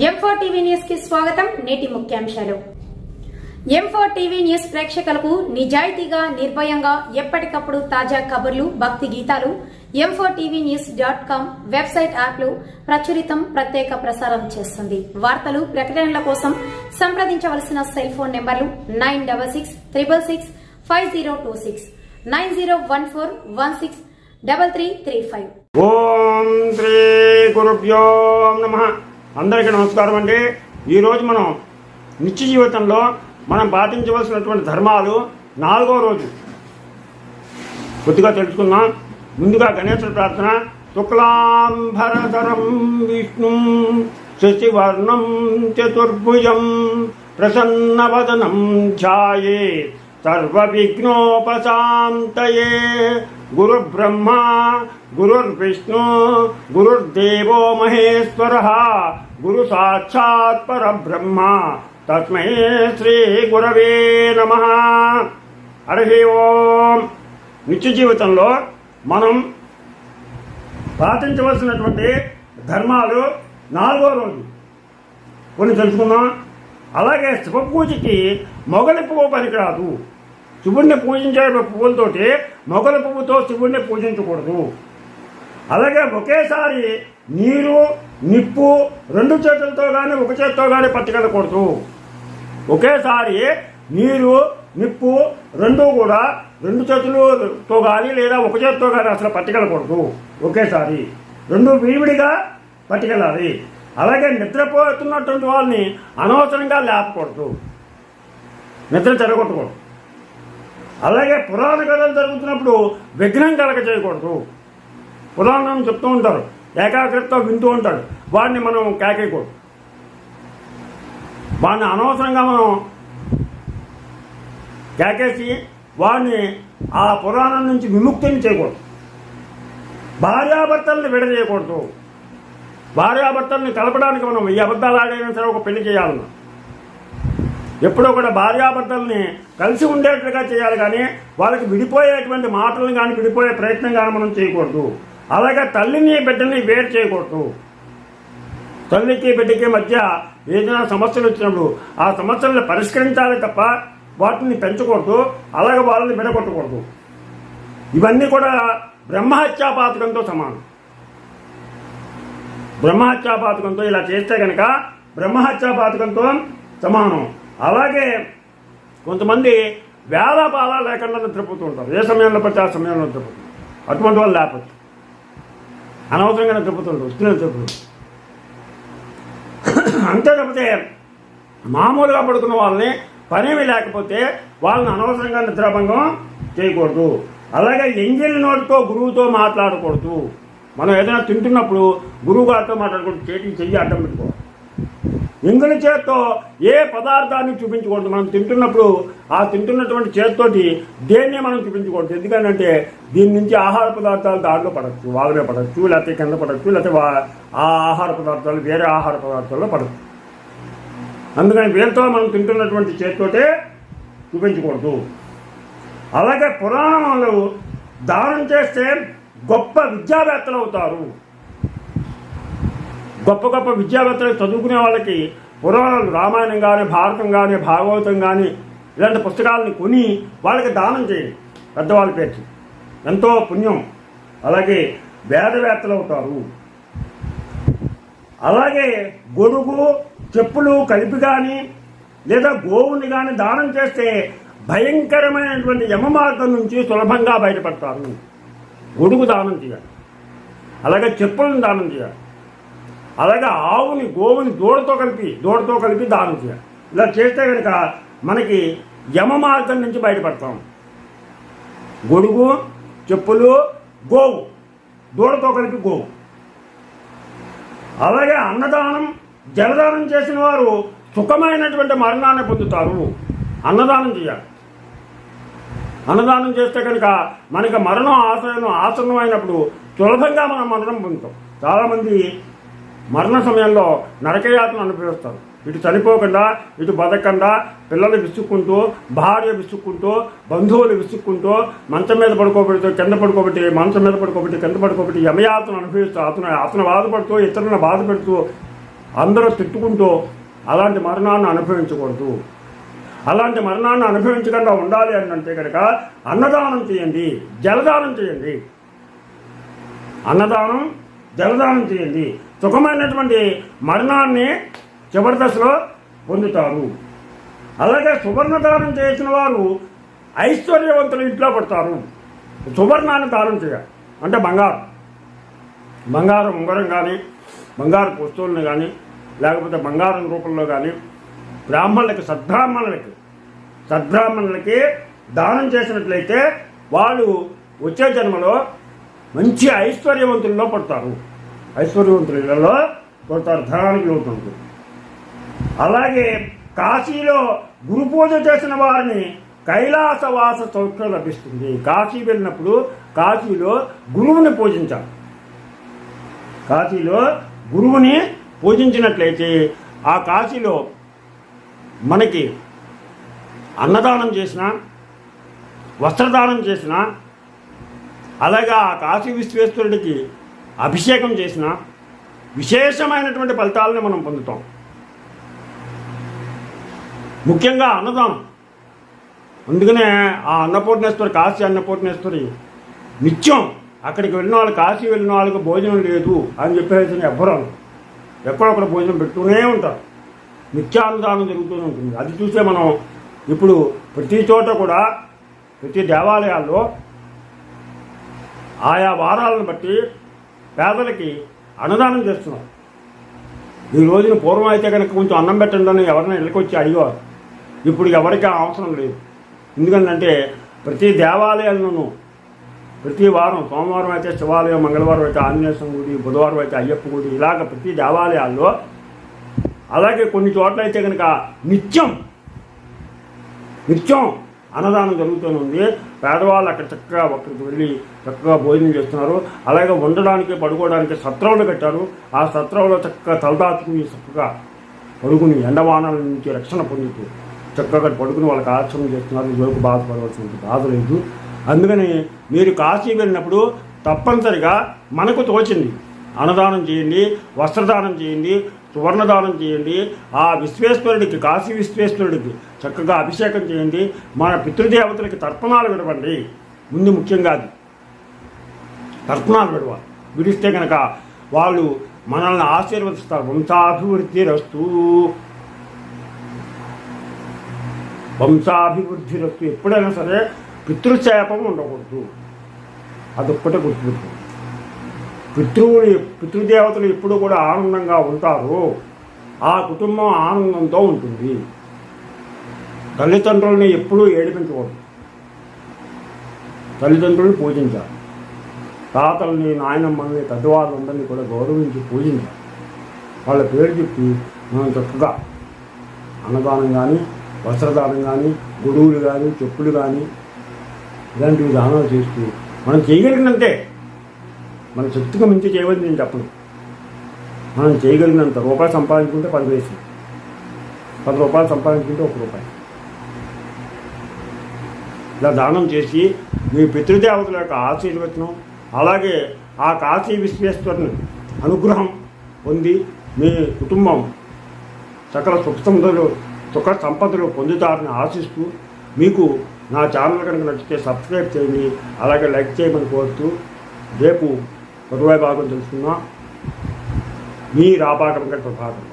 M4 TV news కి స్వాగతం. నేటి ముఖ్యాంశాలు. M4 టీవీ న్యూస్ ప్రేక్షకులకు నిజాయితీగా, నిర్భయంగా ఎప్పటికప్పుడు తాజా కబుర్లు, భక్తి గీతాలు m4tvnews.com వెబ్సైట్ యాప్లు ప్రచురితం, ప్రత్యేక ప్రసారం చేస్తుంది. వార్తలు, ప్రకటనల కోసం సంప్రదించవలసిన సెల్ ఫోన్ నెంబర్లు 9666665026 9014163335. ఓం శ్రీ గురుభ్యో నమః. అందరికీ నమస్కారం అండి. ఈరోజు మనం నిత్య జీవితంలో మనం పాటించవలసినటువంటి ధర్మాలు 4వ రోజు కొద్దిగా తెలుసుకుందాం. ముందుగా గణేశుడి ప్రార్థన. శుక్లాంబరధరం విష్ణుం శశివర్ణం చతుర్భుజం ప్రసన్నవదనం ధ్యాయే సర్వవిఘ్నోపశాంతయే. గురుర్బ్రహ్మా గురుర్విష్ణు గురుర్దేవో మహేశ్వరః గురు సాక్షాత్ పరబ్రహ్మ తస్మై శ్రీ గురవే నమః. హరి ఓం. నిత్య జీవితంలో మనం పాటించవలసినటువంటి ధర్మాలు 4వ రోజు కొన్ని తెలుసుకుందాం. అలాగే శివ పూజకి మొగలి పువ్వు పనికిరాదు. శివుణ్ణి పూజించే పువ్వులతోటి మొగలి పువ్వుతో శివుణ్ణి పూజించకూడదు. అలాగే ఒకేసారి నీరు, నిప్పు 2 చేతులతో కానీ 1 చేతితో కానీ పట్టుకెళ్ళకూడదు. ఒకేసారి నీరు, నిప్పు 2 కూడా 2 చేతులతో కానీ లేదా 1 చేతితో కానీ అసలు పట్టుకెళ్ళకూడదు. ఒకేసారి 2 విడివిడిగా పట్టుకెళ్ళాలి. అలాగే నిద్రపోతున్నటువంటి వాళ్ళని అనవసరంగా లేపకూడదు, నిద్ర చెడగొట్టకూడదు. అలాగే పురాణ కథలు జరుగుతున్నప్పుడు విఘ్నం కలగ చేయకూడదు. పురాణం చెప్తూ ఉంటారు, ఏకాగ్రతతో వింటూ ఉంటాడు, వాడిని మనం కేకేయకూడదు. వాడిని అనవసరంగా మనం కేకేసి వాడిని ఆ పురాణం నుంచి విముక్తిని చేయకూడదు. భార్యాభర్తల్ని విడదీయకూడదు. భార్యాభర్తల్ని కలపడానికి మనం 1000 అబద్ధాలు ఆడైనా సరే ఒక పెళ్లి చేయాలన్నా ఎప్పుడో కూడా భార్యాభర్తల్ని కలిసి ఉండేట్టుగా చేయాలి. కానీ వాళ్ళకి విడిపోయేటువంటి మాటలను కానీ విడిపోయే ప్రయత్నం కానీ మనం చేయకూడదు. అలాగే తల్లిని బిడ్డని వేరు చేయకూడదు. తల్లికి బిడ్డకి మధ్య ఏదైనా సమస్యలు వచ్చినప్పుడు ఆ సమస్యలను పరిష్కరించాలి తప్ప వాటిని పెంచకూడదు. అలాగే వాళ్ళని విడగొట్టకూడదు. ఇవన్నీ కూడా బ్రహ్మహత్యాపాతకంతో సమానం. బ్రహ్మహత్యాపాతకంతో ఇలా చేస్తే కనుక బ్రహ్మహత్యాపాతకంతో సమానం. అలాగే కొంతమంది వేళపాల లేకుండా నిద్రపోతూ ఉంటారు. ఏ సమయంలో పడితే ఆ సమయంలో నిద్రపోతుంది. అటువంటి వాళ్ళు లేకపోతే అనవసరంగా నిద్రపోతుంటారు, వస్తున్న నిద్రపోతుంది. అంతే తప్పితే మామూలుగా పడుకున్న వాళ్ళని పనేమి లేకపోతే వాళ్ళని అనవసరంగా నిద్రాభంగం చేయకూడదు. అలాగే ఎంగిల్ నోటితో గురువుతో మాట్లాడకూడదు. మనం ఏదైనా తింటున్నప్పుడు గురువు గారితో మాట్లాడకూడదు. చేతికి చెయ్యి అడ్డం పెట్టుకోవాలి. ఎంగిలి చేత్తో ఏ పదార్థాన్ని చూపించకూడదు. మనం తింటున్నప్పుడు ఆ తింటున్నటువంటి చేతితోటి దేన్నే మనం చూపించకూడదు. ఎందుకంటే దీని నుంచి ఆహార పదార్థాలు దాంట్లో పడవచ్చు, వాళ్ళనే పడవచ్చు, లేకపోతే కింద పడవచ్చు, లేకపోతే ఆ ఆహార పదార్థాలు వేరే ఆహార పదార్థాల్లో పడవచ్చు. అందుకని వీళ్ళతో మనం తింటున్నటువంటి చేతితోటే చూపించకూడదు. అలాగే పురాణాలు దానం చేస్తే గొప్ప విద్యావేత్తలు అవుతారు. గొప్ప గొప్ప విద్యావేత్తలు చదువుకునే వాళ్ళకి పురాణాలు, రామాయణం కానీ, భారతం కానీ, భాగవతం కానీ ఇలాంటి పుస్తకాలను కొని వాళ్ళకి దానం చేయండి. పెద్దవాళ్ళ పేర్చి ఎంతో పుణ్యం. అలాగే వేదవేత్తలు అవుతారు. అలాగే గొడుగు, చెప్పులు కలిపి కానీ లేదా గోవుని కానీ దానం చేస్తే భయంకరమైనటువంటి యమ మార్గం నుంచి సులభంగా బయటపడతారు. గొడుగు దానం చేయాలి. అలాగే చెప్పులను దానం చేయాలి. అలాగే ఆవుని, గోవుని దూడతో కలిపి దానం చేయాలి. ఇలా చేస్తే కనుక మనకి యమ మార్గం నుంచి బయటపడతాం. గొడుగు, చెప్పులు, గోవు, దూడతో కలిపి గోవు. అలాగే అన్నదానం, జలదానం చేసిన వారు సుఖమైనటువంటి మరణాన్ని పొందుతారు. అన్నదానం చేయాలి. అన్నదానం చేస్తే కనుక మనకి మరణం ఆసన్నం అయినప్పుడు సులభంగా మనం మరణం పొందుతాం. చాలామంది మరణ సమయంలో నరకయాతను అనుభవిస్తారు. ఇటు చనిపోకుండా, ఇటు బతకకుండా, పిల్లలు విసుక్కుంటూ, భార్య విసుక్కుంటూ, బంధువులు విసుక్కుంటూ, మంచం మీద పడుకోబెడుతూ, కింద పడుకోబెట్టి, మంచం మీద పడుకోబెట్టి, కింద పడుకోబెట్టి యమయాతను అనుభవిస్తూ, అతను బాధపడుతూ, ఇతరులను బాధ పెడుతూ అందరూ తిట్టుకుంటూ అలాంటి మరణాన్ని అనుభవించకూడదు. అలాంటి మరణాన్ని అనుభవించకుండా ఉండాలి అని అంటే కనుక అన్నదానం చేయండి, జలదానం చేయండి. అన్నదానం, జలదానం చేయండి. సుఖమైనటువంటి మరణాన్ని చివరి దశలో పొందుతారు. అలాగే సువర్ణదానం చేసిన వారు ఐశ్వర్యవంతులు ఇంట్లో పడతారు. సువర్ణాన్ని దానం చేయాలి అంటే బంగారం ఉంగరం కానీ, బంగారపు వస్తువులను కానీ, లేకపోతే బంగారం రూపంలో కానీ బ్రాహ్మణులకి, సద్బ్రాహ్మణులకి దానం చేసినట్లయితే వాళ్ళు వచ్చే జన్మలో మంచి ఐశ్వర్యవంతుల్లో పడతారు. ఐశ్వర్యవంతులలో పడతారు, ధనానికి లోటు. అలాగే కాశీలో గురు పూజ చేసిన వారిని కైలాసవాస సౌఖ్యం లభిస్తుంది. కాశీ వెళ్ళినప్పుడు కాశీలో గురువుని పూజించాలి. కాశీలో గురువుని పూజించినట్లయితే ఆ కాశీలో మనకి అన్నదానం చేసిన, వస్త్రదానం చేసిన, అలాగా ఆ కాశీ విశ్వేశ్వరుడికి అభిషేకం చేసిన విశేషమైనటువంటి ఫలితాలను మనం పొందుతాం. ముఖ్యంగా అన్నదానం. అందుకనే ఆ అన్నపూర్ణేశ్వరి, కాశీ అన్నపూర్ణేశ్వరి నిత్యం అక్కడికి వెళ్ళిన వాళ్ళు, కాశీ వెళ్ళిన వాళ్ళకి భోజనం లేదు అని చెప్పేసి ఎవ్వరూ ఎక్కడొక్కడ భోజనం పెడుతూనే ఉంటారు. నిత్యాన్నదానం జరుగుతూనే ఉంటుంది. అది చూసే మనం ఇప్పుడు ప్రతి చోట కూడా, ప్రతి దేవాలయాల్లో ఆయా వారాలను బట్టి పేదలకి అన్నదానం చేస్తున్నారు. ఈ రోజున పూర్వం అయితే కనుక కొంచెం అన్నం పెట్టండి అని ఎవరైనా ఇళ్ళకి వచ్చి అడిగేవారు. ఇప్పుడు ఎవరికి అవసరం లేదు. ఎందుకంటే ప్రతి దేవాలయాల్లోనూ ప్రతి వారం, సోమవారం అయితే శివాలయం, మంగళవారం అయితే ఆంజనేయ స్వామి గుడి, బుధవారం అయితే అయ్యప్ప గుడి, ఇలాగ ప్రతి దేవాలయాల్లో, అలాగే కొన్ని చోట్ల అయితే కనుక నిత్యం అన్నదానం జరుగుతూనే ఉంది. పేదవాళ్ళు అక్కడ చక్కగా అక్కడికి వెళ్ళి చక్కగా భోజనం చేస్తున్నారు. అలాగే ఉండడానికి, పడుకోవడానికి సత్రాలు కట్టారు. ఆ సత్రంలో చక్కగా తలదాచుకుని చక్కగా పడుకుని ఎండవానాల నుంచి రక్షణ పొందుతూ చక్కగా పడుకుని వాళ్ళకి ఆశ్రమం చేస్తున్నారు. జోకు బాధపడవలసిన బాధ లేదు. అందుకని మీరు కాశీ వెళ్ళినప్పుడు తప్పనిసరిగా మనకు తోచింది అన్నదానం చేయండి, వస్త్రదానం చేయండి, సువర్ణదానం చేయండి. ఆ విశ్వేశ్వరుడికి, కాశీ విశ్వేశ్వరుడికి చక్కగా అభిషేకం చేయండి. మన పితృదేవతలకి తర్పణాలు విడవండి. ముందు ముఖ్యంగా అది తర్పణాలు విడవాలి. విడిస్తే కనుక వాళ్ళు మనల్ని ఆశీర్వదిస్తారు. వంశాభివృద్ధి రస్తు. ఎప్పుడైనా సరే పితృశాపం ఉండకూడదు. అదొక్కటే గుర్తుపెట్టుకోండి. పితృదేవతలు ఎప్పుడు కూడా ఆనందంగా ఉంటారు. ఆ కుటుంబం ఆనందంతో ఉంటుంది. తల్లిదండ్రులని ఎప్పుడూ ఏడిపించకూడదు. తల్లిదండ్రులను పూజించాలి. తాతల్ని, నాయనమ్మల్ని, పెద్దవాళ్ళందరినీ కూడా గౌరవించి పూజించాలి. వాళ్ళ పేరు చెప్పి మనం చక్కగా అన్నదానం కానీ, వస్త్రదానం కానీ, గొడుగులు కానీ, చెప్పులు కానీ ఇలాంటివి దానాలు చేస్తూ మనం చేయగలిగినంతే, మన శక్తికి మించి చేయవద్దు నేను చెప్పను. మనం చేయగలిగినంత. రూపాయి సంపాదించుకుంటే 10 పైసలు, 10 రూపాయలు సంపాదించుకుంటే 1 రూపాయి. ఇలా దానం చేసి మీ పితృదేవతల యొక్క ఆశీర్వచనం, అలాగే ఆ కాశీ విశ్వేశ్వరుని అనుగ్రహం పొంది మీ కుటుంబం సకల సుఖ సంపదలు పొందుతారని ఆశిస్తూ, మీకు నా ఛానల్ కనుక నచ్చితే సబ్స్క్రైబ్ చేయండి, అలాగే లైక్ చేయమని కోరుతూ రేపు 10వ భాగం తెలుసుకున్నా. మీ రాపాకం ప్రభాకర్.